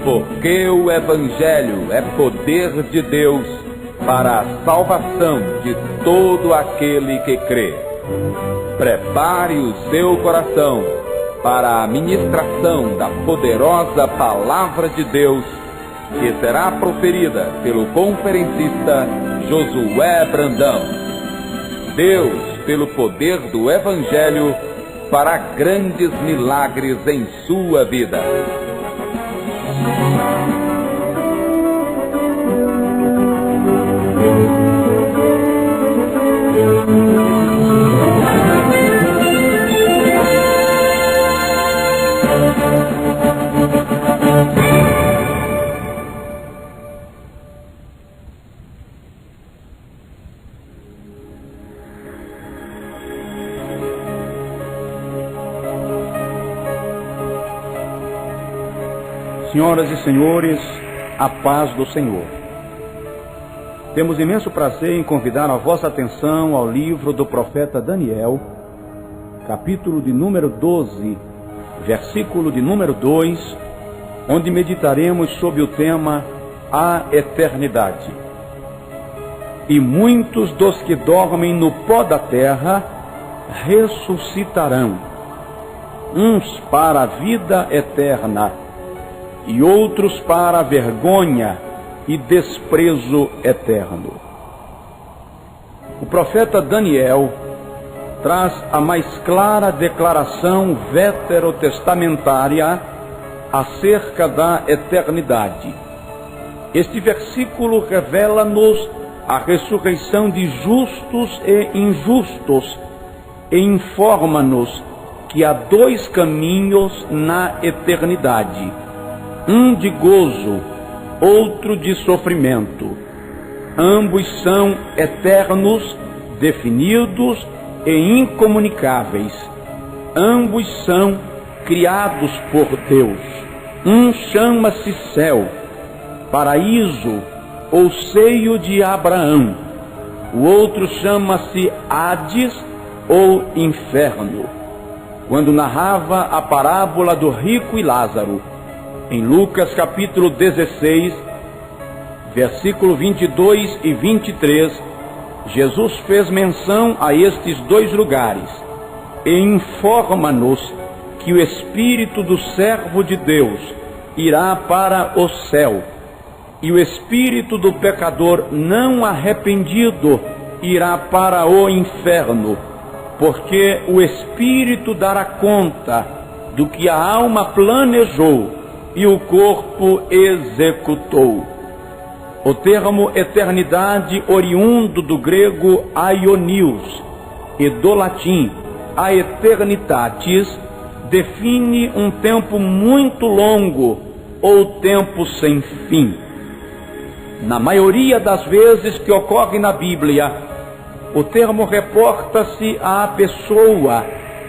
Porque o Evangelho é poder de Deus para a salvação de todo aquele que crê. Prepare o seu coração para a ministração da poderosa Palavra de Deus, que será proferida pelo conferencista Josué Brandão. Deus, pelo poder do Evangelho, fará grandes milagres em sua vida. Senhoras e senhores, a paz do Senhor. Temos imenso prazer em convidar a vossa atenção ao livro do profeta Daniel, capítulo de número 12, versículo de número 2, onde meditaremos sobre o tema A Eternidade. E muitos dos que dormem no pó da terra ressuscitarão, uns para a vida eterna, e outros para a vergonha e desprezo eterno. O profeta Daniel traz a mais clara declaração veterotestamentária acerca da eternidade. Este versículo revela-nos a ressurreição de justos e injustos e informa-nos que há dois caminhos na eternidade: um de gozo, outro de sofrimento. Ambos são eternos, definidos e incomunicáveis. Ambos são criados por Deus. Um chama-se céu, paraíso ou seio de Abraão. O outro chama-se Hades ou inferno. Quando narrava a parábola do rico e Lázaro, em Lucas capítulo 16, versículo 22 e 23, Jesus fez menção a estes dois lugares e informa-nos que o espírito do servo de Deus irá para o céu e o espírito do pecador não arrependido irá para o inferno, porque o espírito dará conta do que a alma planejou e o corpo executou. O termo eternidade, oriundo do grego aionios e do latim aeternitatis, define um tempo muito longo ou tempo sem fim. Na maioria das vezes que ocorre na Bíblia, o termo reporta-se à pessoa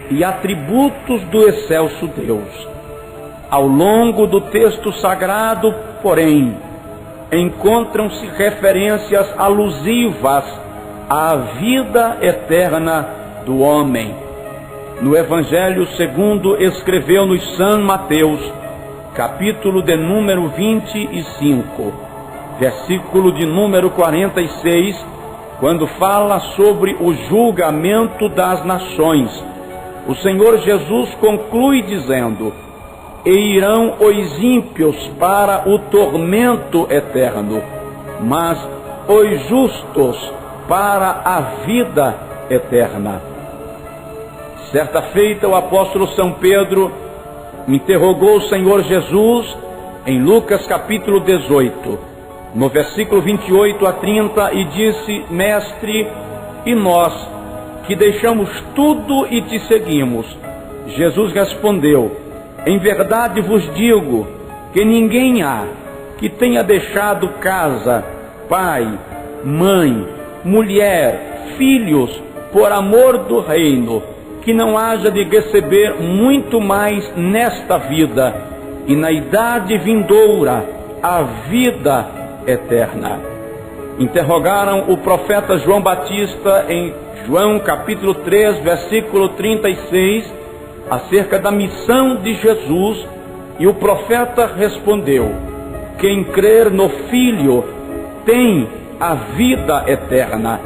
e atributos do excelso Deus. Ao longo do texto sagrado, porém, encontram-se referências alusivas à vida eterna do homem. No Evangelho segundo escreveu-nos São Mateus, capítulo de número 25, versículo de número 46, quando fala sobre o julgamento das nações, o Senhor Jesus conclui dizendo: e irão os ímpios para o tormento eterno, mas os justos para a vida eterna. Certa feita, o apóstolo São Pedro interrogou o Senhor Jesus em Lucas capítulo 18, no versículo 28 a 30, e disse: Mestre, e nós, que deixamos tudo e te seguimos? Jesus respondeu: em verdade vos digo que ninguém há que tenha deixado casa, pai, mãe, mulher, filhos, por amor do reino, que não haja de receber muito mais nesta vida, e na idade vindoura a vida eterna. Interrogaram o profeta João Batista em João capítulo 3, versículo 36, acerca da missão de Jesus E o profeta respondeu: quem crer no Filho tem a vida eterna.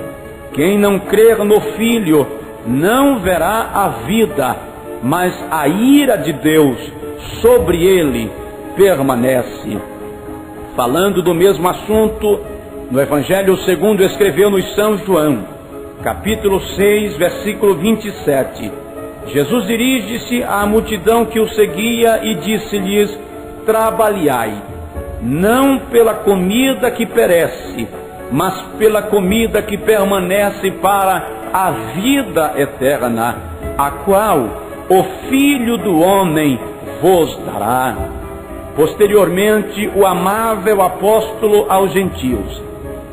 Quem não crer no Filho não verá a vida, mas a ira de Deus sobre ele permanece. Falando do mesmo assunto, no Evangelho segundo escreveu-nos São João, capítulo 6, versículo 27. Jesus dirige-se à multidão que o seguia e disse-lhes: trabalhai, não pela comida que perece, mas pela comida que permanece para a vida eterna, a qual o Filho do Homem vos dará. Posteriormente, o amável apóstolo aos gentios,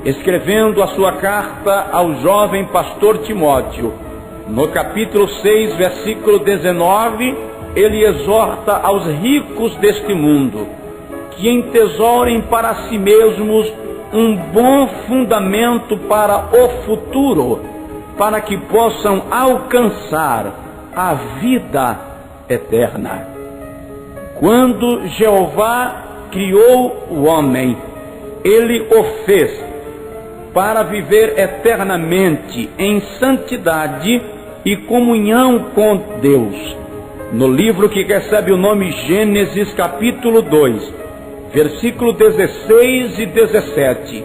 escrevendo a sua carta ao jovem pastor Timóteo, no capítulo 6, versículo 19, ele exorta aos ricos deste mundo que entesourem para si mesmos um bom fundamento para o futuro, para que possam alcançar a vida eterna. Quando Jeová criou o homem, ele o fez para viver eternamente em santidade e comunhão com Deus. No livro que recebe o nome Gênesis, capítulo 2, versículo 16 e 17,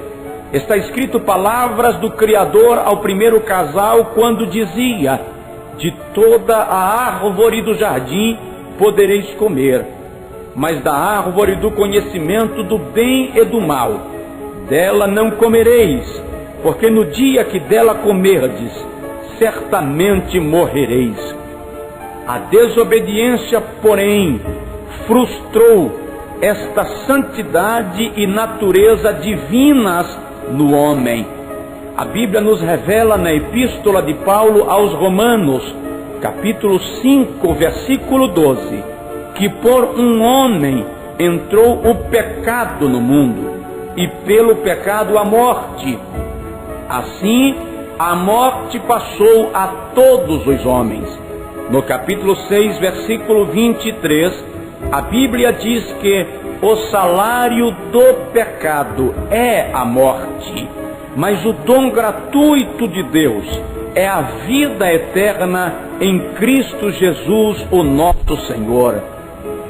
está escrito palavras do Criador ao primeiro casal, quando dizia: de toda a árvore do jardim podereis comer, mas da árvore do conhecimento do bem e do mal, dela não comereis, porque no dia que dela comerdes, certamente morrereis. A desobediência, porém, frustrou esta santidade e natureza divinas no homem. A Bíblia nos revela na Epístola de Paulo aos Romanos, capítulo 5, versículo 12, que por um homem entrou o pecado no mundo, e pelo pecado a morte. Assim, a morte passou a todos os homens. No capítulo 6, versículo 23, a Bíblia diz que o salário do pecado é a morte, mas o dom gratuito de Deus é a vida eterna em Cristo Jesus, o nosso Senhor.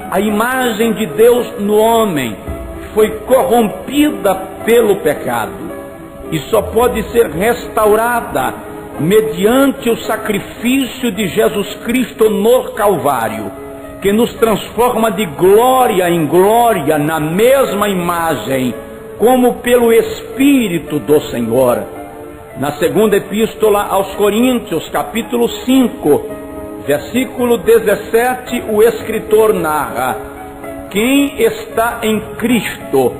A imagem de Deus no homem foi corrompida pelo pecado e só pode ser restaurada mediante o sacrifício de Jesus Cristo no Calvário, que nos transforma de glória em glória na mesma imagem, como pelo Espírito do Senhor. Na segunda epístola aos Coríntios, capítulo 5, versículo 17, o escritor narra: quem está em Cristo,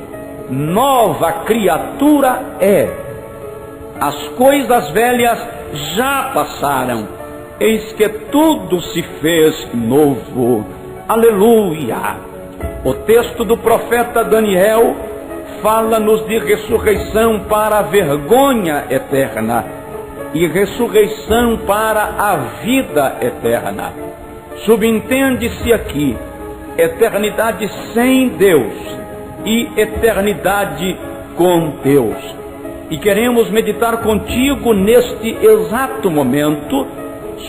nova criatura é. As coisas velhas já passaram, eis que tudo se fez novo. Aleluia! O texto do profeta Daniel fala-nos de ressurreição para a vergonha eterna e ressurreição para a vida eterna. Subentende-se aqui eternidade sem Deus e eternidade com Deus. E queremos meditar contigo neste exato momento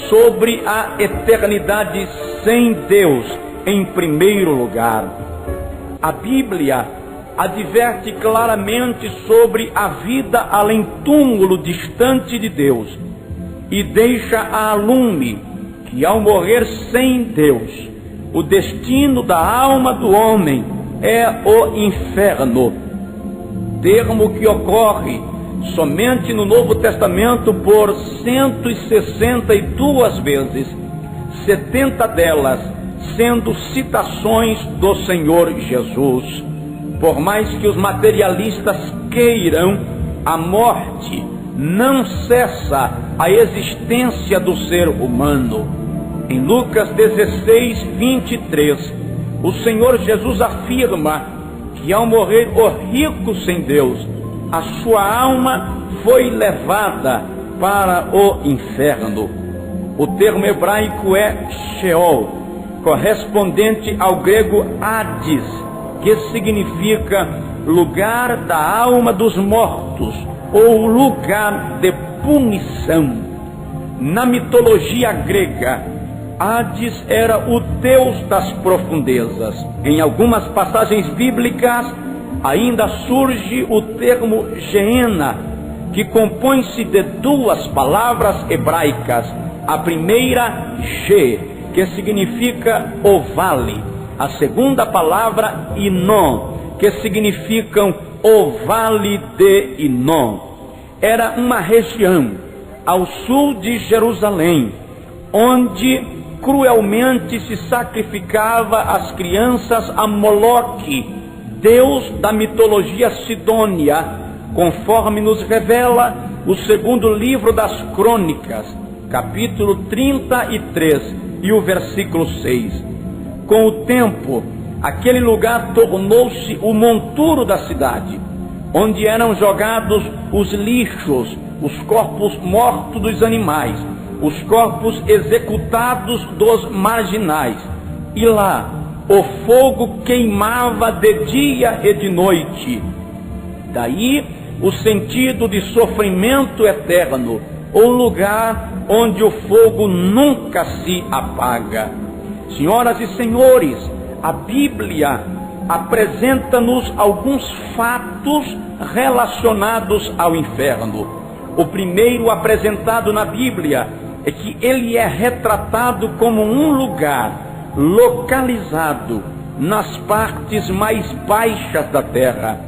sobre a eternidade sem Deus em primeiro lugar. A Bíblia adverte claramente sobre a vida além túmulo, distante de Deus, e deixa a lume que ao morrer sem Deus, o destino da alma do homem é o inferno, termo que ocorre somente no Novo Testamento por 162 vezes, 70 delas sendo citações do Senhor Jesus. Por mais que os materialistas queiram, a morte não cessa a existência do ser humano. Em Lucas 16, 23, o Senhor Jesus afirma que ao morrer o rico sem Deus, a sua alma foi levada para o inferno. O termo hebraico é Sheol, correspondente ao grego Hades, que significa lugar da alma dos mortos, ou lugar de punição. Na mitologia grega, Hades era o deus das profundezas. Em algumas passagens bíblicas, ainda surge o termo Geena, que compõe-se de duas palavras hebraicas. A primeira, Ge, que significa o vale. A segunda palavra, Inon, que significam o vale de Inon. Era uma região ao sul de Jerusalém, onde cruelmente se sacrificava as crianças a Moloque, deus da mitologia sidônia, conforme nos revela o segundo livro das Crônicas, capítulo 33 e o versículo 6. Com o tempo, aquele lugar tornou-se o monturo da cidade, onde eram jogados os lixos, os corpos mortos dos animais, os corpos executados dos marginais. E lá o fogo queimava de dia e de noite. Daí o sentido de sofrimento eterno, ou lugar onde o fogo nunca se apaga. Senhoras e senhores, a Bíblia apresenta-nos alguns fatos relacionados ao inferno. O primeiro apresentado na Bíblia é que ele é retratado como um lugar localizado nas partes mais baixas da terra.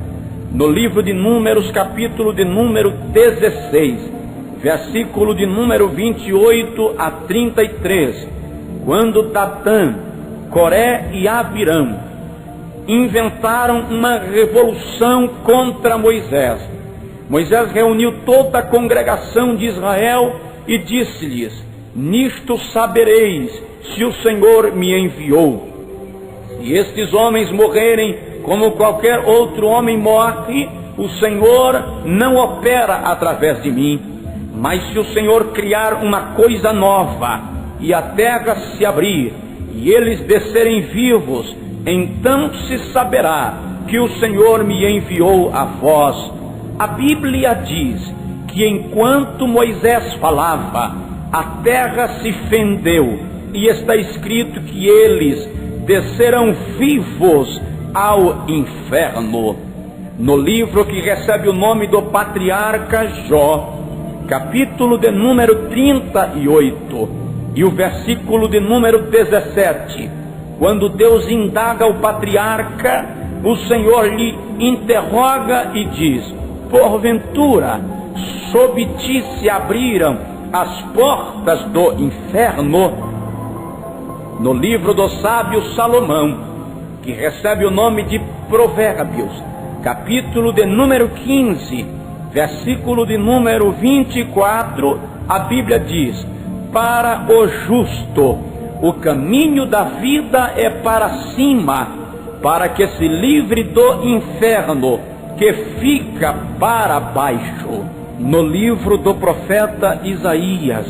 No livro de Números, capítulo de número 16, versículo de número 28 a 33, quando Datã, Coré e Abirão inventaram uma revolução contra Moisés, Moisés reuniu toda a congregação de Israel e disse-lhes: nisto sabereis se o Senhor me enviou. Se estes homens morrerem como qualquer outro homem morre, o Senhor não opera através de mim. Mas se o Senhor criar uma coisa nova, e a terra se abrir, e eles descerem vivos, então se saberá que o Senhor me enviou a vós. A Bíblia diz que enquanto Moisés falava, a terra se fendeu, e está escrito que eles descerão vivos ao inferno. No livro que recebe o nome do patriarca Jó, capítulo de número 38 e o versículo de número 17, quando Deus indaga o patriarca, o Senhor lhe interroga e diz: porventura, sob ti se abriram as portas do inferno? No livro do sábio Salomão, que recebe o nome de Provérbios, capítulo de número 15, versículo de número 24, a Bíblia diz: para o justo, o caminho da vida é para cima, para que se livre do inferno, que fica para baixo. No livro do profeta Isaías,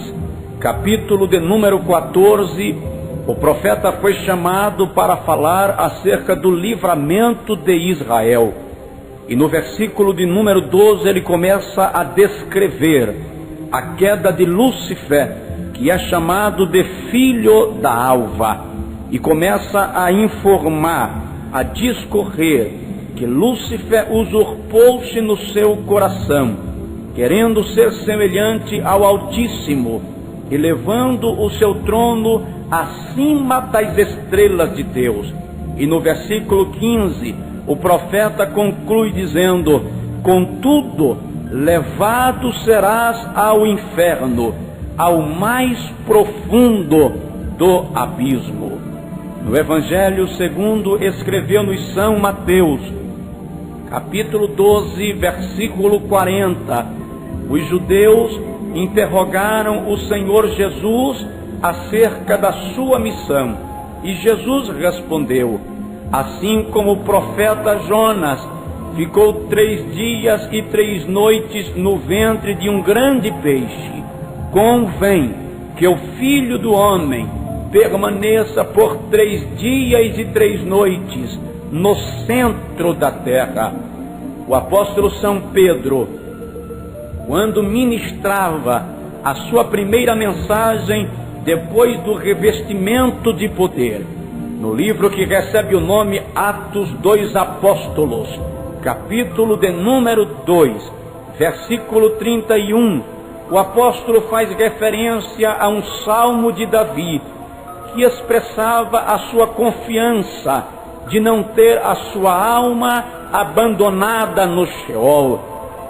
capítulo de número 14, o profeta foi chamado para falar acerca do livramento de Israel. E no versículo de número 12 ele começa a descrever a queda de Lúcifer, que é chamado de filho da alva, e começa a informar, a discorrer, que Lúcifer usurpou-se no seu coração, querendo ser semelhante ao Altíssimo, e levando o seu trono acima das estrelas de Deus. E no versículo 15, o profeta conclui dizendo: contudo, levado serás ao inferno, ao mais profundo do abismo. No Evangelho segundo escreveu-nos São Mateus, capítulo 12, versículo 40, os judeus interrogaram o Senhor Jesus acerca da sua missão, e Jesus respondeu: assim como o profeta Jonas ficou 3 dias e 3 noites no ventre de um grande peixe, convém que o Filho do Homem permaneça por 3 dias e 3 noites no centro da terra. O apóstolo São Pedro, quando ministrava a sua primeira mensagem depois do revestimento de poder, no livro que recebe o nome Atos dos Apóstolos, capítulo de número 2, versículo 31, o apóstolo faz referência a um salmo de Davi, que expressava a sua confiança de não ter a sua alma abandonada no Sheol.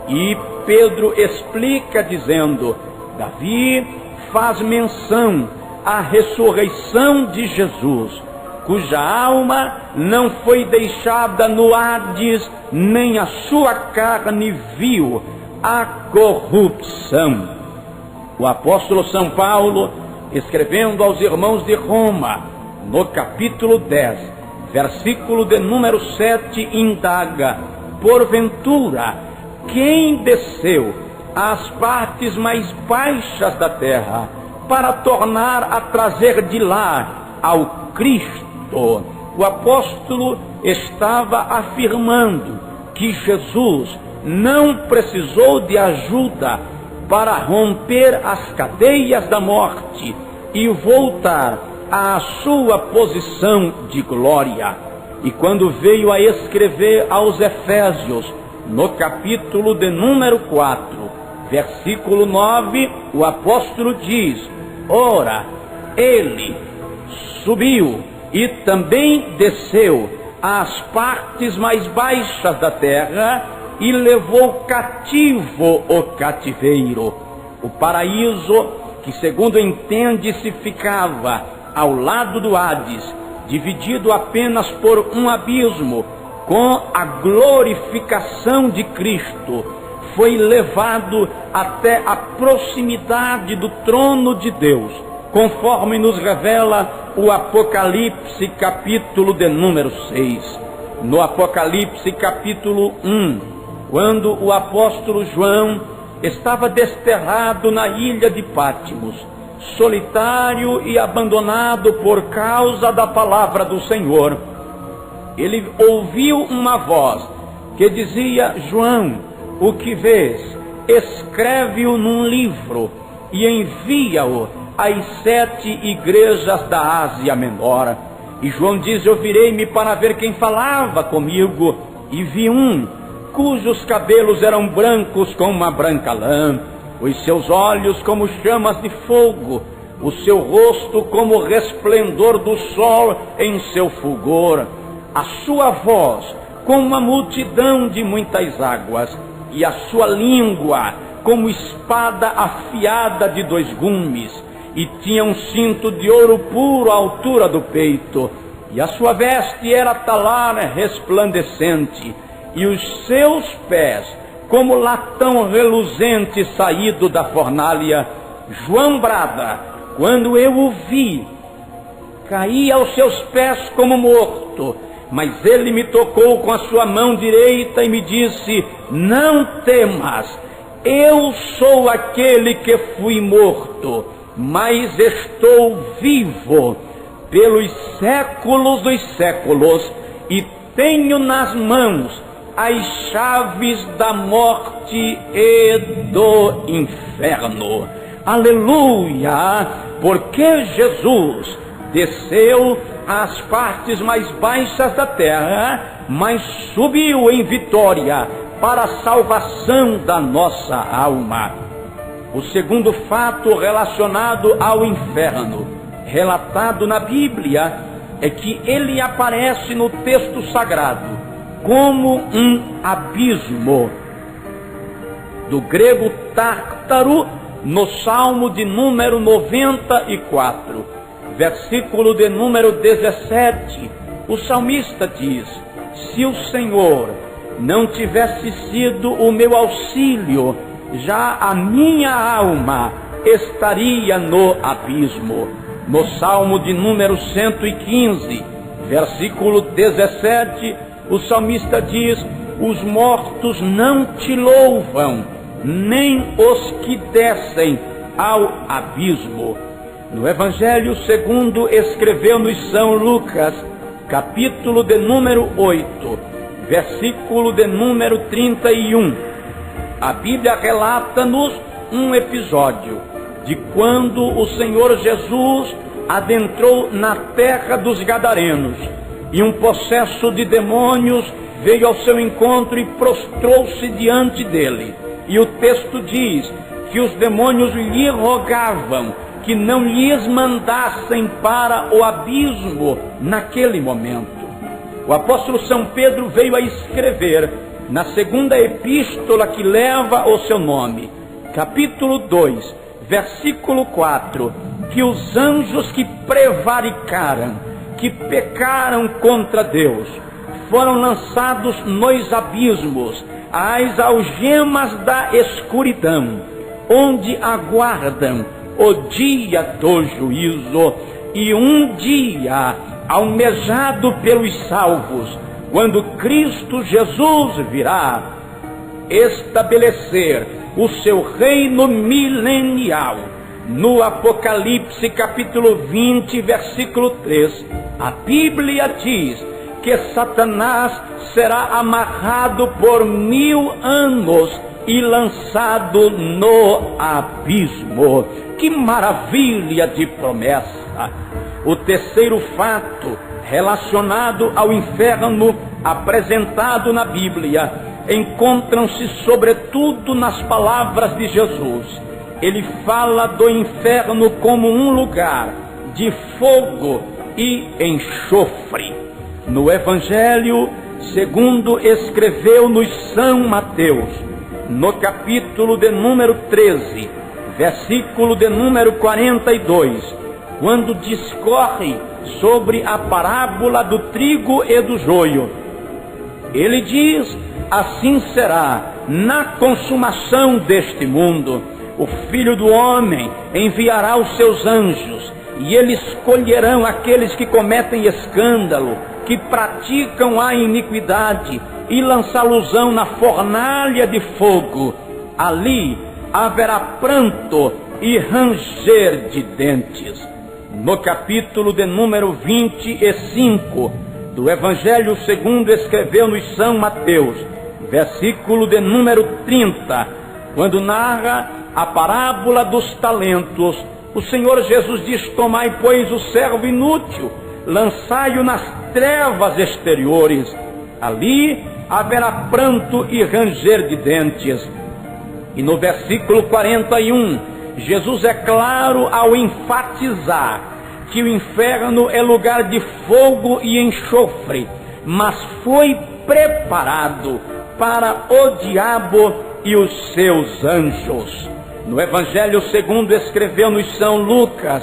E Pedro explica dizendo: Davi faz menção à ressurreição de Jesus, cuja alma não foi deixada no Hades, nem a sua carne viu a corrupção. O apóstolo São Paulo, escrevendo aos irmãos de Roma, no capítulo 10, versículo de número 7, indaga: porventura, quem desceu às partes mais baixas da terra para tornar a trazer de lá ao Cristo? O apóstolo estava afirmando que Jesus não precisou de ajuda para romper as cadeias da morte e voltar à sua posição de glória. E quando veio a escrever aos Efésios, no capítulo de número 4, versículo 9, o apóstolo diz: ora, ele subiu e também desceu às partes mais baixas da terra e levou cativo o cativeiro. O paraíso, que segundo entende-se ficava ao lado do Hades, dividido apenas por um abismo, com a glorificação de Cristo, foi levado até a proximidade do trono de Deus, conforme nos revela o Apocalipse, capítulo de número 6. No Apocalipse, capítulo 1, quando o apóstolo João estava desterrado na ilha de Patmos, solitário e abandonado por causa da palavra do Senhor, ele ouviu uma voz que dizia: João, o que vês, escreve-o num livro e envia-o às 7 igrejas da Ásia Menor. E João diz: eu virei-me para ver quem falava comigo, e vi um cujos cabelos eram brancos como uma branca lã, os seus olhos como chamas de fogo, o seu rosto como o resplendor do sol em seu fulgor, a sua voz como uma multidão de muitas águas, e a sua língua como espada afiada de 2 gumes, e tinha um cinto de ouro puro à altura do peito, e a sua veste era talar resplandecente, e os seus pés como latão reluzente saído da fornalha. João brada: quando eu o vi, caí aos seus pés como morto, mas ele me tocou com a sua mão direita e me disse: não temas, eu sou aquele que fui morto, mas estou vivo pelos séculos dos séculos, e tenho nas mãos as chaves da morte e do inferno. Aleluia! Porque Jesus desceu às partes mais baixas da terra, mas subiu em vitória para a salvação da nossa alma. O segundo fato relacionado ao inferno, relatado na Bíblia, é que ele aparece no texto sagrado como um abismo. Do grego tártaro, no Salmo de número 94, versículo de número 17, o salmista diz: se o Senhor não tivesse sido o meu auxílio, já a minha alma estaria no abismo. No Salmo de número 115, versículo 17, o salmista diz: os mortos não te louvam, nem os que descem ao abismo. No Evangelho segundo escreveu-nos São Lucas, capítulo de número 8, versículo de número 31. A Bíblia relata-nos um episódio de quando o Senhor Jesus adentrou na terra dos Gadarenos e um possesso de demônios veio ao seu encontro e prostrou-se diante dele. E o texto diz que os demônios lhe rogavam que não lhes mandassem para o abismo naquele momento. O apóstolo São Pedro veio a escrever na segunda epístola que leva o seu nome, capítulo 2, versículo 4, que os anjos que prevaricaram, que pecaram contra Deus, foram lançados nos abismos, às algemas da escuridão, onde aguardam o dia do juízo e um dia almejado pelos salvos, quando Cristo Jesus virá estabelecer o seu reino milenial. No Apocalipse capítulo 20, versículo 3, a Bíblia diz que Satanás será amarrado por 1000 anos e lançado no abismo. Que maravilha de promessa! O terceiro fato relacionado ao inferno apresentado na Bíblia encontram-se sobretudo nas palavras de Jesus. Ele fala do inferno como um lugar de fogo e enxofre. No Evangelho segundo escreveu-nos São Mateus, no capítulo de número 13, versículo de número 42, quando discorre sobre a parábola do trigo e do joio, ele diz: assim será na consumação deste mundo. O Filho do Homem enviará os seus anjos, e eles colherão aqueles que cometem escândalo, que praticam a iniquidade, e lançá-los-ão na fornalha de fogo. Ali haverá pranto e ranger de dentes. No capítulo de número 25 do Evangelho segundo escreveu-nos São Mateus, versículo de número 30, quando narra a parábola dos talentos, o Senhor Jesus diz: tomai, pois, o servo inútil, lançai-o nas trevas exteriores, ali haverá pranto e ranger de dentes. E no versículo 41, Jesus é claro ao enfatizar que o inferno é lugar de fogo e enxofre, mas foi preparado para o diabo e os seus anjos. No Evangelho segundo escreveu-nos São Lucas,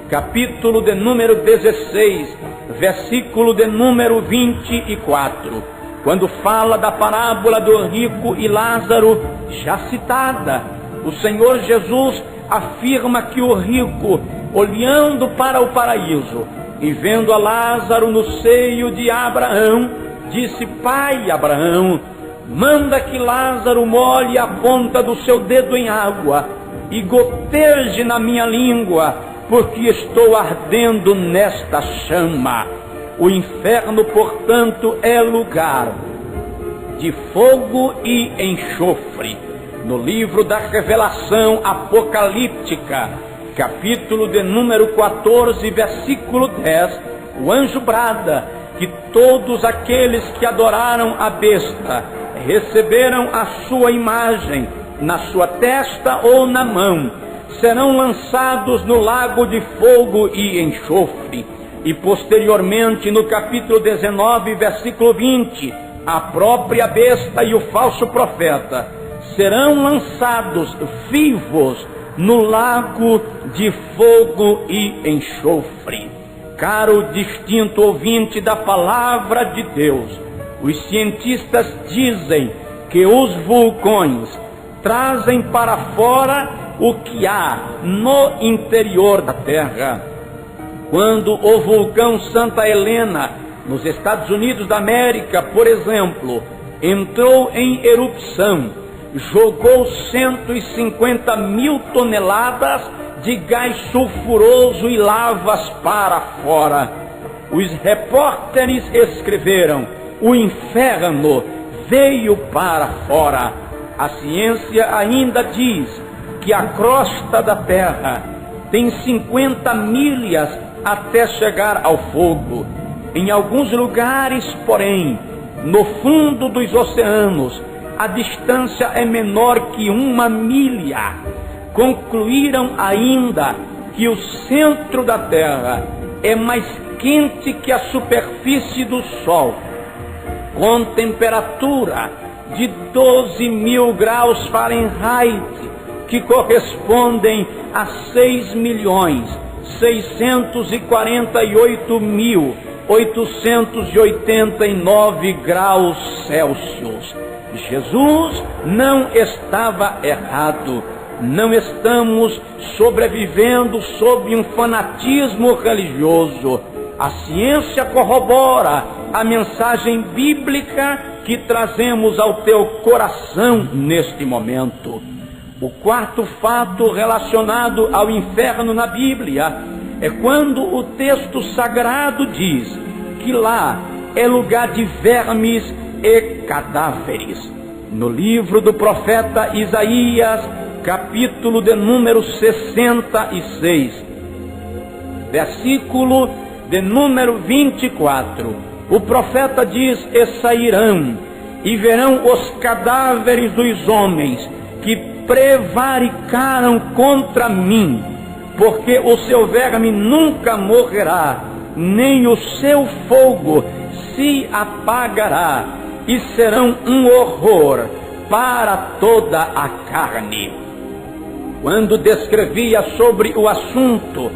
capítulo de número 16, versículo de número 24, quando fala da parábola do rico e Lázaro, já citada, o Senhor Jesus afirma que o rico, olhando para o paraíso e vendo a Lázaro no seio de Abraão, disse: pai Abraão, manda que Lázaro molhe a ponta do seu dedo em água e goteje na minha língua, porque estou ardendo nesta chama. O inferno, portanto, é lugar de fogo e enxofre. No livro da Revelação Apocalíptica, capítulo de número 14, versículo 10, o anjo brada que todos aqueles que adoraram a besta, receberam a sua imagem na sua testa ou na mão, serão lançados no lago de fogo e enxofre. E posteriormente, no capítulo 19, versículo 20, a própria besta e o falso profeta serão lançados vivos no lago de fogo e enxofre. Caro distinto ouvinte da palavra de Deus, os cientistas dizem que os vulcões trazem para fora o que há no interior da Terra. Quando o vulcão Santa Helena, nos Estados Unidos da América, por exemplo, entrou em erupção, jogou 150 mil toneladas de gás sulfuroso e lavas para fora. Os repórteres escreveram: o inferno veio para fora. A ciência ainda diz que a crosta da Terra tem 50 milhas até chegar ao fogo. Em alguns lugares, porém, no fundo dos oceanos, a distância é menor que 1 milha. Concluíram ainda que o centro da Terra é mais quente que a superfície do Sol, com temperatura de 12.000 graus Fahrenheit, que correspondem a 6.648.889 graus Celsius. Jesus não estava errado. Não estamos sobrevivendo sob um fanatismo religioso. A ciência corrobora a mensagem bíblica que trazemos ao teu coração neste momento. O quarto fato relacionado ao inferno na Bíblia é quando o texto sagrado diz que lá é lugar de vermes e cadáveres. No livro do profeta Isaías, capítulo de número 66, versículo de número 24, o profeta diz: e sairão, e verão os cadáveres dos homens que prevaricaram contra mim, porque o seu verme nunca morrerá, nem o seu fogo se apagará, e serão um horror para toda a carne. Quando descrevia sobre o assunto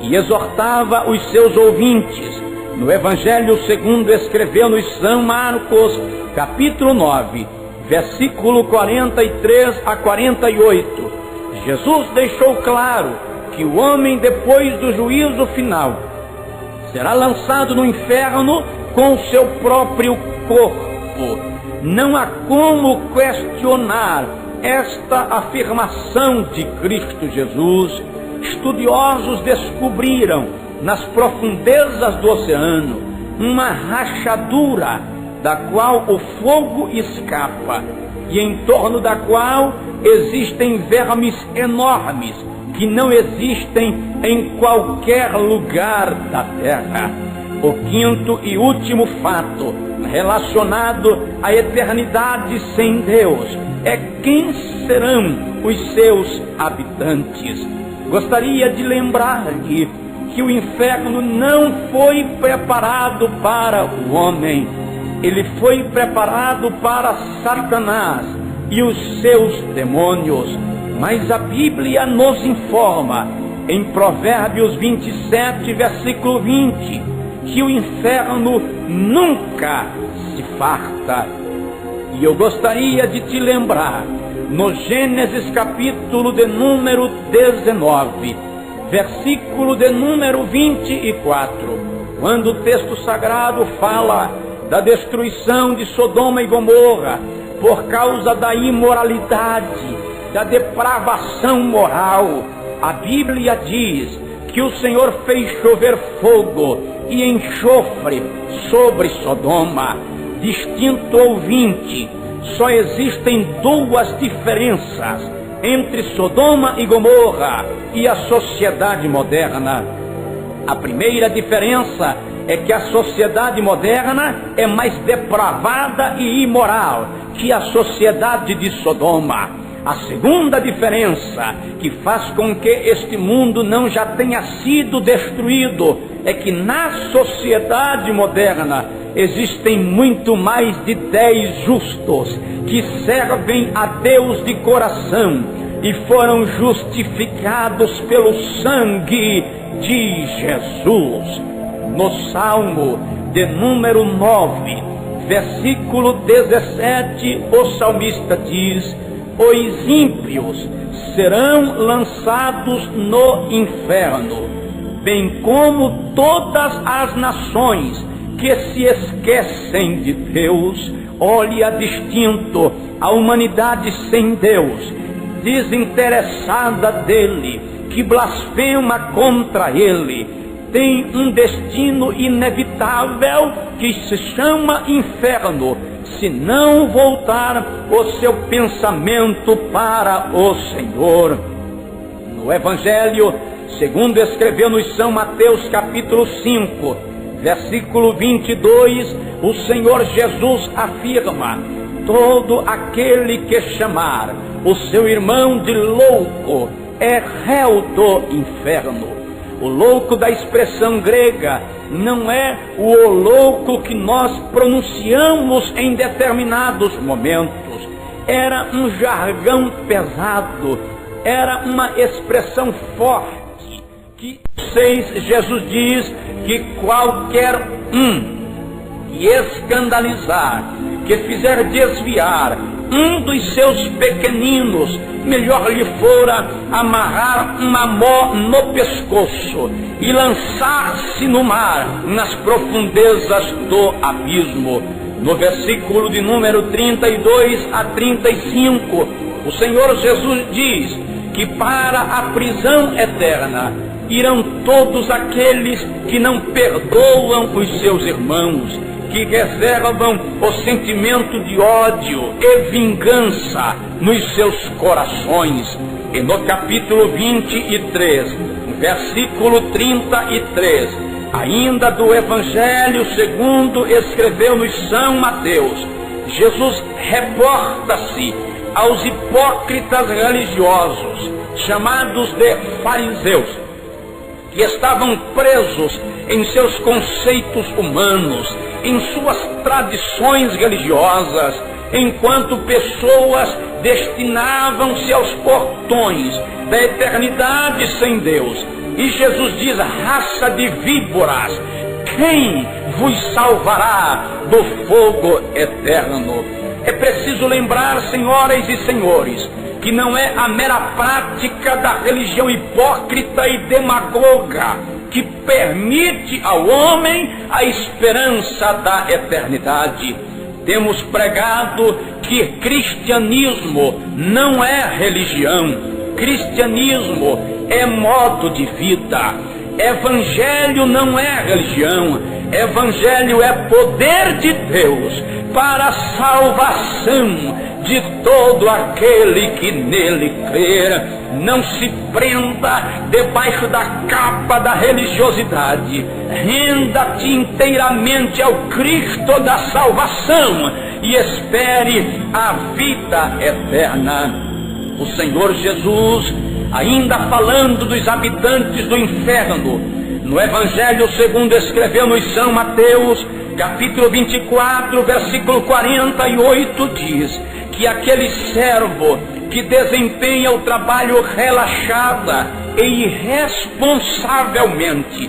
e exortava os seus ouvintes, no Evangelho segundo escreveu nos São Marcos, capítulo 9, versículo 43 a 48, Jesus deixou claro que o homem, depois do juízo final, será lançado no inferno com o seu próprio corpo. Não há como questionar esta afirmação de Cristo Jesus. Estudiosos descobriram nas profundezas do oceano uma rachadura da qual o fogo escapa e em torno da qual existem vermes enormes que não existem em qualquer lugar da terra. O quinto e último fato relacionado à eternidade sem Deus é quem serão os seus habitantes. Gostaria de lembrar-lhe que o inferno não foi preparado para o homem. Ele foi preparado para Satanás e os seus demônios. Mas a Bíblia nos informa, em Provérbios 27, versículo 20, que o inferno nunca se farta. E eu gostaria de te lembrar, no Gênesis capítulo de número 19, versículo de número 24, quando o texto sagrado fala da destruição de Sodoma e Gomorra por causa da imoralidade, da depravação moral. A Bíblia diz que o Senhor fez chover fogo e enxofre sobre Sodoma. Distinto ouvinte, só existem duas diferenças entre Sodoma e Gomorra e a sociedade moderna. A primeira diferença é que a sociedade moderna é mais depravada e imoral que a sociedade de Sodoma. A segunda diferença que faz com que este mundo não já tenha sido destruído é que na sociedade moderna existem muito mais de 10 justos que servem a Deus de coração e foram justificados pelo sangue de Jesus. No Salmo de número 9, versículo 17, o salmista diz: os ímpios serão lançados no inferno, bem como todas as nações que se esquecem de Deus. Olha, distinto, a humanidade sem Deus, desinteressada dele, que blasfema contra ele tem um destino inevitável que se chama inferno, se não voltar o seu pensamento para o Senhor. No Evangelho, segundo escreveu-nos São Mateus capítulo 5, versículo 22, o Senhor Jesus afirma: todo aquele que chamar o seu irmão de louco é réu do inferno. O louco da expressão grega não é o louco que nós pronunciamos em determinados momentos. Era um jargão pesado, era uma expressão forte, que Jesus diz que qualquer que escandalizar, que fizer desviar um dos seus pequeninos, melhor lhe fora amarrar uma mó no pescoço e lançar-se no mar, nas profundezas do abismo. No versículo de número 32 a 35, o Senhor Jesus diz que para a prisão eterna irão todos aqueles que não perdoam os seus irmãos, que reservam o sentimento de ódio e vingança nos seus corações. E no capítulo 23, versículo 33, ainda do Evangelho segundo escreveu-nos São Mateus, Jesus reporta-se aos hipócritas religiosos, chamados de fariseus, que estavam presos em seus conceitos humanos, em suas tradições religiosas, enquanto pessoas destinavam-se aos portões da eternidade sem Deus. E Jesus diz: raça de víboras, quem vos salvará do fogo eterno? É preciso lembrar, senhoras e senhores, que não é a mera prática da religião hipócrita e demagoga que permite ao homem a esperança da eternidade. Temos pregado que cristianismo não é religião, cristianismo é modo de vida. Evangelho não é religião, evangelho é poder de Deus para a salvação de todo aquele que nele crer. Não se prenda debaixo da capa da religiosidade, renda-te inteiramente ao Cristo da salvação e espere a vida eterna. O Senhor Jesus, ainda falando dos habitantes do inferno, no Evangelho segundo escreveu-nos São Mateus, capítulo 24, versículo 48, diz que aquele servo que desempenha o trabalho relaxada e irresponsavelmente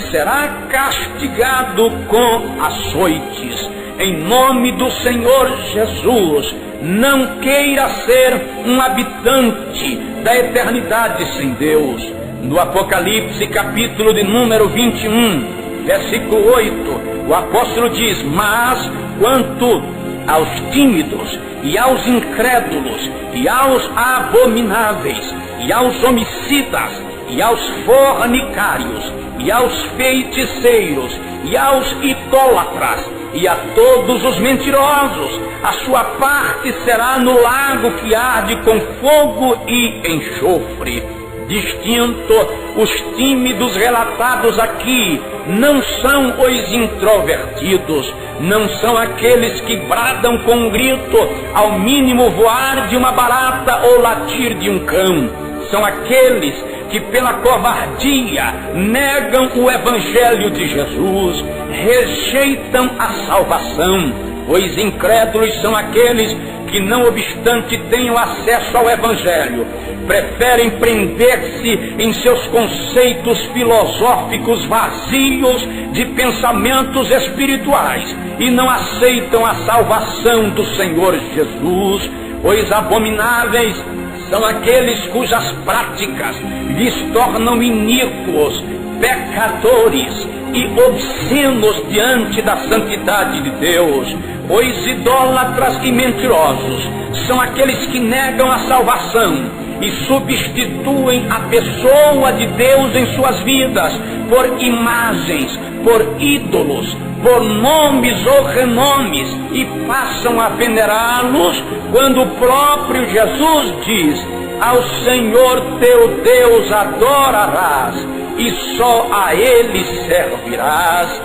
será castigado com açoites. Em nome do Senhor Jesus, não queira ser um habitante da eternidade sem Deus. No Apocalipse, capítulo de número 21, versículo 8, o apóstolo diz: mas quanto aos tímidos e aos incrédulos e aos abomináveis e aos homicidas e aos fornicários e aos feiticeiros e aos idólatras e a todos os mentirosos, a sua parte será no lago que arde com fogo e enxofre. Distinto, os tímidos relatados aqui não são os introvertidos, não são aqueles que bradam com um grito ao mínimo voar de uma barata ou latir de um cão. São aqueles que pela covardia negam o Evangelho de Jesus, rejeitam a salvação. Os incrédulos são aqueles que, não obstante tenham acesso ao Evangelho, preferem prender-se em seus conceitos filosóficos vazios de pensamentos espirituais e não aceitam a salvação do Senhor Jesus. Os abomináveis são aqueles cujas práticas lhes tornam iníquos, pecadores e obscenos diante da santidade de Deus. Os idólatras e mentirosos são aqueles que negam a salvação e substituem a pessoa de Deus em suas vidas por imagens, por ídolos, por nomes ou renomes, e passam a venerá-los, quando o próprio Jesus diz: ao Senhor teu Deus adorarás e só a Ele servirás.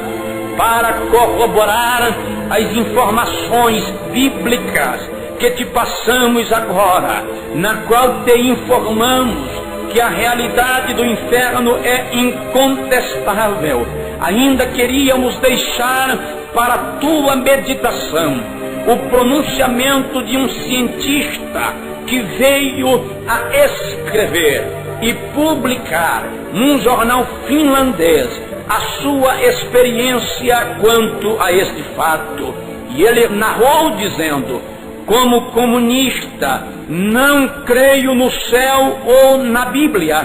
Para corroborar as informações bíblicas que te passamos agora, na qual te informamos que a realidade do inferno é incontestável, ainda queríamos deixar para a tua meditação o pronunciamento de um cientista que veio a escrever e publicar num jornal finlandês a sua experiência quanto a este fato. E ele narrou dizendo: como comunista, não creio no céu ou na Bíblia,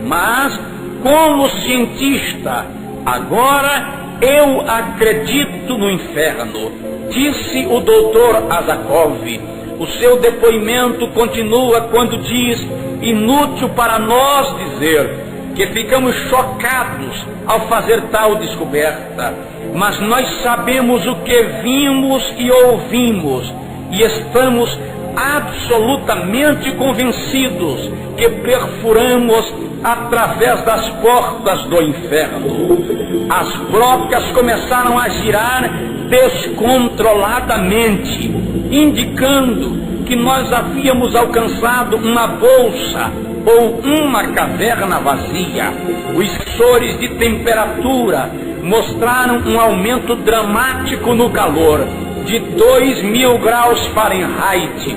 mas como cientista, agora eu acredito no inferno, disse o doutor Azakov. O seu depoimento continua quando diz: inútil para nós dizer que ficamos chocados ao fazer tal descoberta, mas nós sabemos o que vimos e ouvimos, e estamos absolutamente convencidos que perfuramos através das portas do inferno. As brocas começaram a girar descontroladamente, indicando que nós havíamos alcançado uma bolsa ou uma caverna vazia. Os sensores de temperatura mostraram um aumento dramático no calor de 2.000 graus Fahrenheit,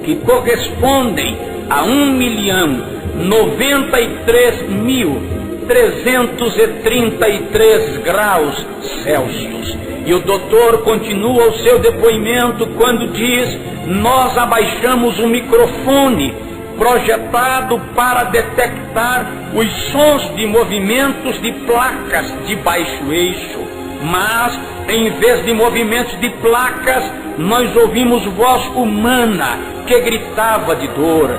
que correspondem a 1.093.333 graus Celsius. E o doutor continua o seu depoimento quando diz: nós abaixamos o microfone projetado para detectar os sons de movimentos de placas de baixo eixo, mas em vez de movimentos de placas, nós ouvimos voz humana que gritava de dor.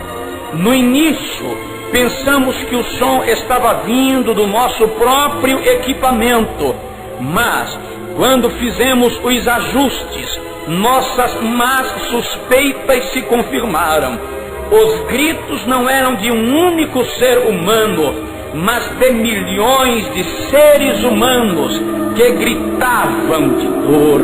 No início, pensamos que o som estava vindo do nosso próprio equipamento, mas quando fizemos os ajustes, nossas más suspeitas se confirmaram. Os gritos não eram de um único ser humano, mas de milhões de seres humanos que gritavam de dor.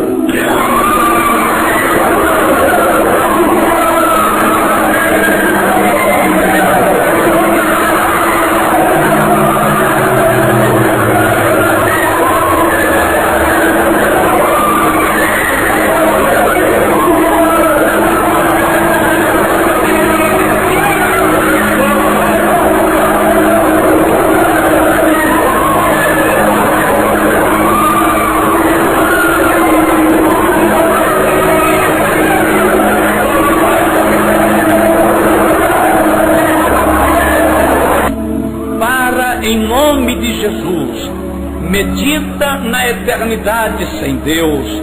Jesus, medita na eternidade sem Deus,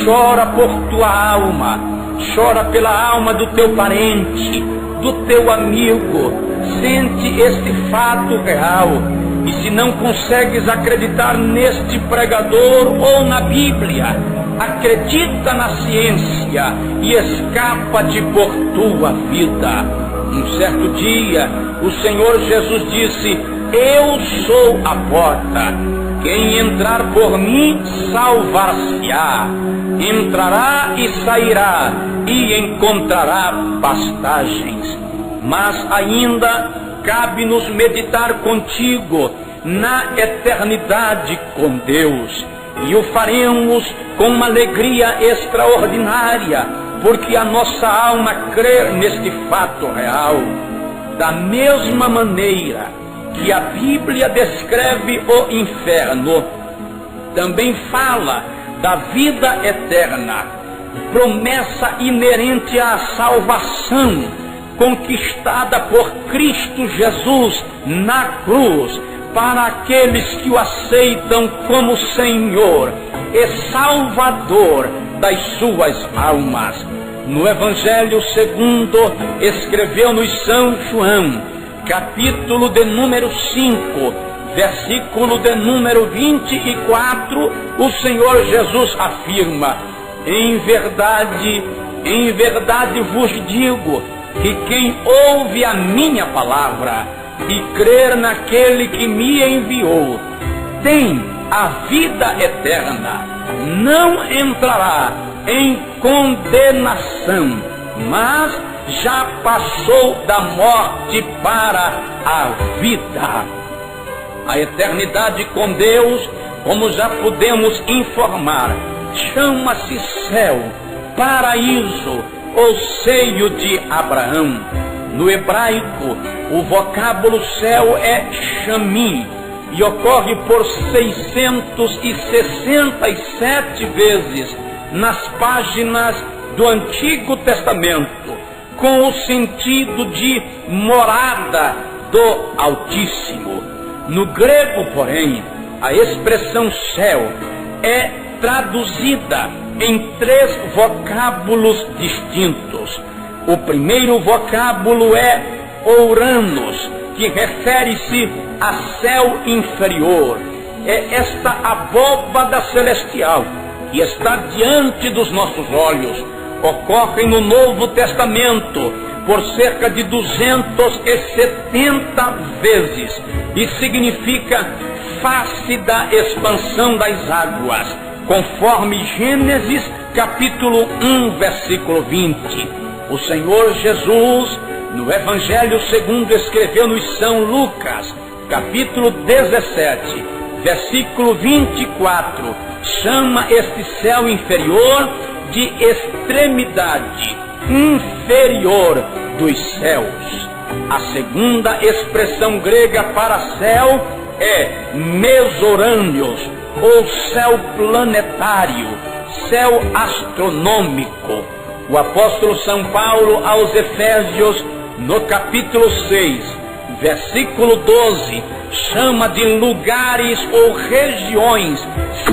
chora por tua alma, chora pela alma do teu parente, do teu amigo, sente este fato real. E se não consegues acreditar neste pregador ou na Bíblia, acredita na ciência e escapa-te por tua vida. Um certo dia, o Senhor Jesus disse: eu sou a porta, quem entrar por mim salvar-se-á, entrará e sairá e encontrará pastagens. Mas ainda cabe-nos meditar contigo na eternidade com Deus, e o faremos com uma alegria extraordinária, porque a nossa alma crê neste fato real. Da mesma maneira que a Bíblia descreve o inferno, também fala da vida eterna, promessa inerente à salvação conquistada por Cristo Jesus na cruz, para aqueles que o aceitam como Senhor e Salvador das suas almas. no Evangelho segundo escreveu-nos São João, capítulo de número 5, versículo de número 24, o Senhor Jesus afirma: em verdade vos digo que quem ouve a minha palavra e crer naquele que me enviou, tem a vida eterna, não entrará em condenação, mas já passou da morte para a vida. A eternidade com Deus, como já podemos informar, chama-se céu, paraíso ou seio de Abraão. No hebraico, o vocábulo céu é shamim e ocorre por 667 vezes nas páginas do Antigo Testamento, com o sentido de morada do Altíssimo. No grego, porém, a expressão céu é traduzida em 3 vocábulos distintos. O primeiro vocábulo é ouranos, que refere-se a céu inferior. É esta abóbada celestial que está diante dos nossos olhos. Ocorre no Novo Testamento por cerca de 270 vezes e significa face da expansão das águas, conforme Gênesis capítulo 1, versículo 20. O Senhor Jesus, no Evangelho segundo escreveu-nos São Lucas, capítulo 17, versículo 24, chama este céu inferior de extremidade inferior dos céus. A segunda expressão grega para céu é mesorâneos, ou céu planetário, céu astronômico. O apóstolo São Paulo aos Efésios, no capítulo 6, versículo 12, chama de lugares ou regiões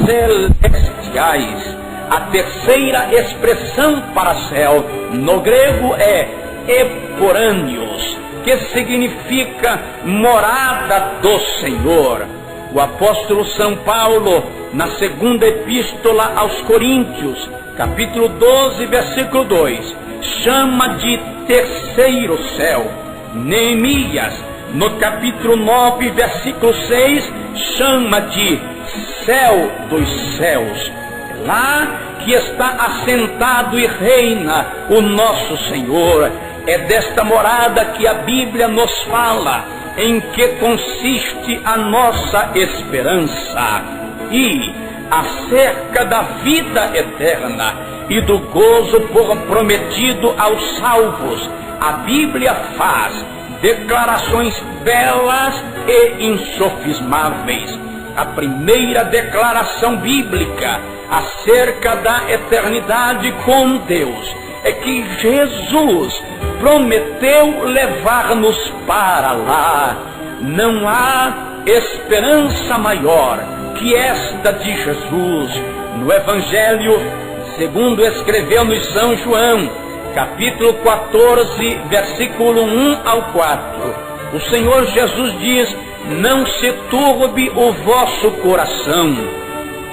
celestiais. A terceira expressão para céu no grego é eporâneos, que significa morada do Senhor. O apóstolo São Paulo, na segunda epístola aos Coríntios, capítulo 12, versículo 2, chama de terceiro céu. Neemias, no capítulo 9, versículo 6, chama de céu dos céus. Lá que está assentado e reina o nosso Senhor. É desta morada que a Bíblia nos fala, em que consiste a nossa esperança. E acerca da vida eterna e do gozo prometido aos salvos, a Bíblia faz declarações belas e insofismáveis. A primeira declaração bíblica acerca da eternidade com Deus é que Jesus prometeu levar-nos para lá. Não há esperança maior que esta de Jesus. No Evangelho segundo escreveu-nos São João, capítulo 14, versículo 1 ao 4, o Senhor Jesus diz: não se turbe o vosso coração.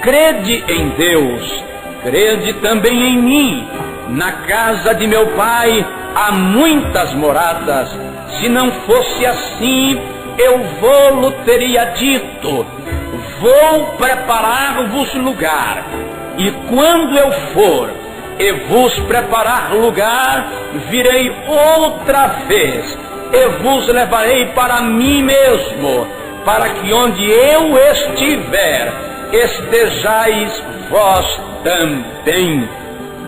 Crede em Deus, crede também em mim. Na casa de meu Pai há muitas moradas. Se não fosse assim, eu vou-lo teria dito. Vou preparar-vos lugar. E quando eu for e vos preparar lugar, virei outra vez e vos levarei para mim mesmo, para que onde eu estiver, estejais vós também.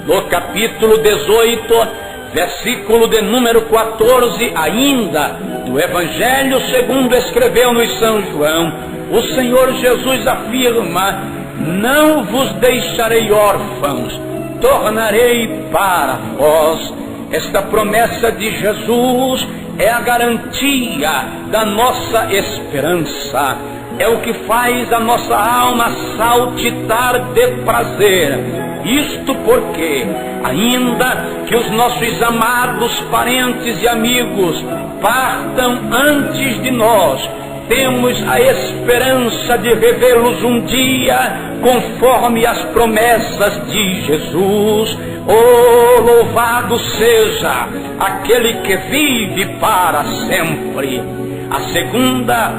No capítulo 18, versículo de número 14, ainda, do Evangelho segundo escreveu-nos São João, o Senhor Jesus afirma: não vos deixarei órfãos, tornarei para vós. Esta promessa de Jesus é a garantia da nossa esperança. é o que faz a nossa alma saltitar de prazer. Isto porque, ainda que os nossos amados parentes e amigos partam antes de nós, temos a esperança de revê-los um dia, conforme as promessas de Jesus. Oh, louvado seja aquele que vive para sempre! A segunda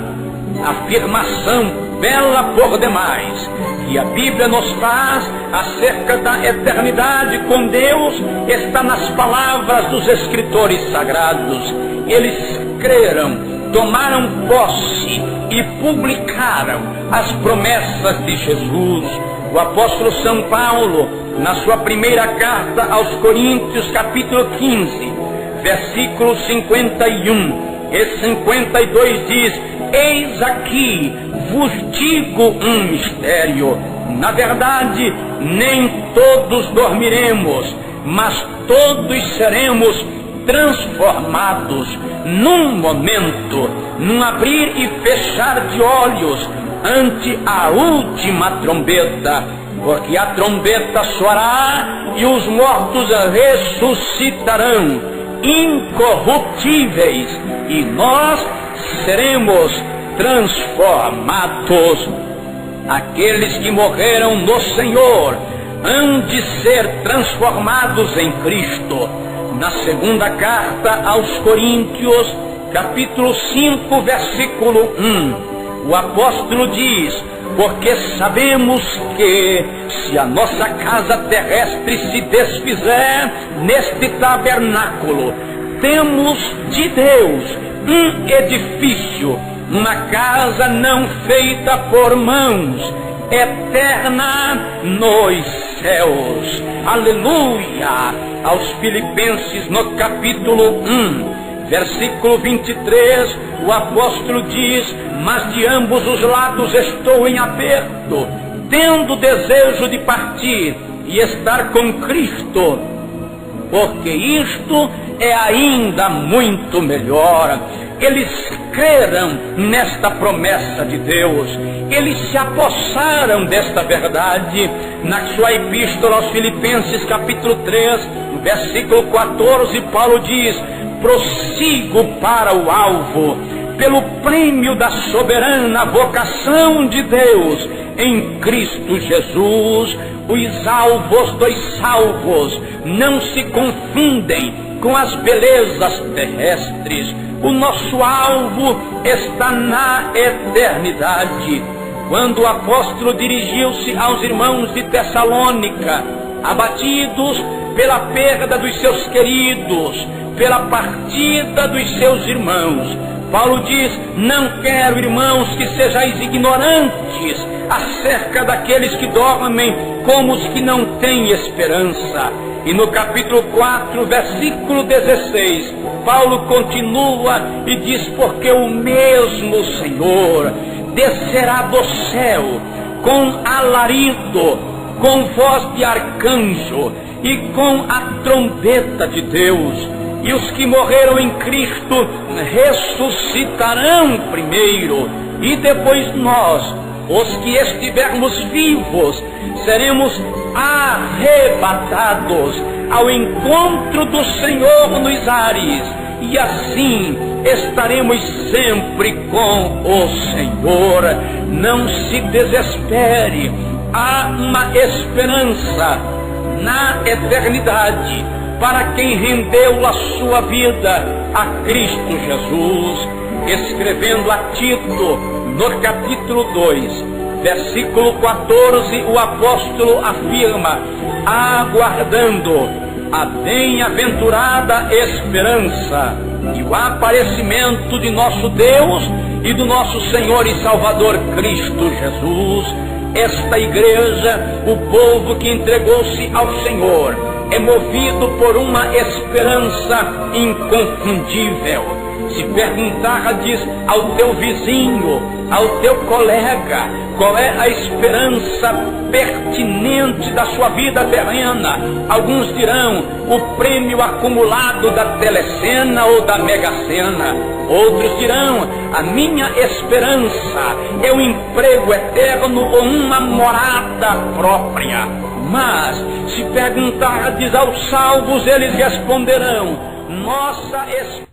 afirmação, bela por demais, que a Bíblia nos faz acerca da eternidade com Deus, está nas palavras dos escritores sagrados. Eles creram, tomaram posse e publicaram as promessas de Jesus. O apóstolo São Paulo, na sua primeira carta aos Coríntios, capítulo 15, versículos 51 e 52 diz: eis aqui vos digo um mistério. Na verdade, nem todos dormiremos, mas todos seremos transformados num momento, num abrir e fechar de olhos, ante a última trombeta, porque a trombeta soará e os mortos ressuscitarão incorruptíveis, e nós seremos transformados. Aqueles que morreram no Senhor hão de ser transformados em Cristo. Na segunda carta aos Coríntios, capítulo 5, versículo 1, o apóstolo diz: porque sabemos que, se a nossa casa terrestre se desfizer neste tabernáculo, temos de Deus um edifício, uma casa não feita por mãos, eterna nos céus. Aleluia! Aos Filipenses, no capítulo 1, versículo 23, o apóstolo diz: mas de ambos os lados estou em aperto, tendo desejo de partir e estar com Cristo, porque isto é ainda muito melhor. Eles creram nesta promessa de Deus, eles se apossaram desta verdade. Na sua epístola aos Filipenses, capítulo 3, versículo 14, Paulo diz: prossigo para o alvo, pelo prêmio da soberana vocação de Deus em Cristo Jesus. Os alvos dos salvos não se confundem com as belezas terrestres. O nosso alvo está na eternidade. Quando o apóstolo dirigiu-se aos irmãos de Tessalônica, abatidos pela perda dos seus queridos, pela partida dos seus irmãos, Paulo diz: não quero, irmãos, que sejais ignorantes acerca daqueles que dormem, como os que não têm esperança. E no capítulo 4, versículo 16, Paulo continua e diz: porque o mesmo Senhor descerá do céu com alarido, com voz de arcanjo e com a trombeta de Deus. E os que morreram em Cristo ressuscitarão primeiro, e depois nós, os que estivermos vivos, seremos arrebatados ao encontro do Senhor nos ares, e assim estaremos sempre com o Senhor. Não se desespere, há uma esperança na eternidade para quem rendeu a sua vida a Cristo Jesus. Escrevendo a Tito, no capítulo 2, versículo 14, o apóstolo afirma: aguardando a bem-aventurada esperança e o aparecimento de nosso Deus e do nosso Senhor e Salvador Cristo Jesus. Esta igreja, o povo que entregou-se ao Senhor, é movido por uma esperança inconfundível. Se perguntardes ao teu vizinho, ao teu colega qual é a esperança pertinente da sua vida terrena. Alguns dirão o prêmio acumulado da Telecena ou da Mega Sena. Outros dirão a minha esperança é um emprego eterno ou uma morada própria. Mas se perguntardes aos salvos, eles responderão: nossa esperança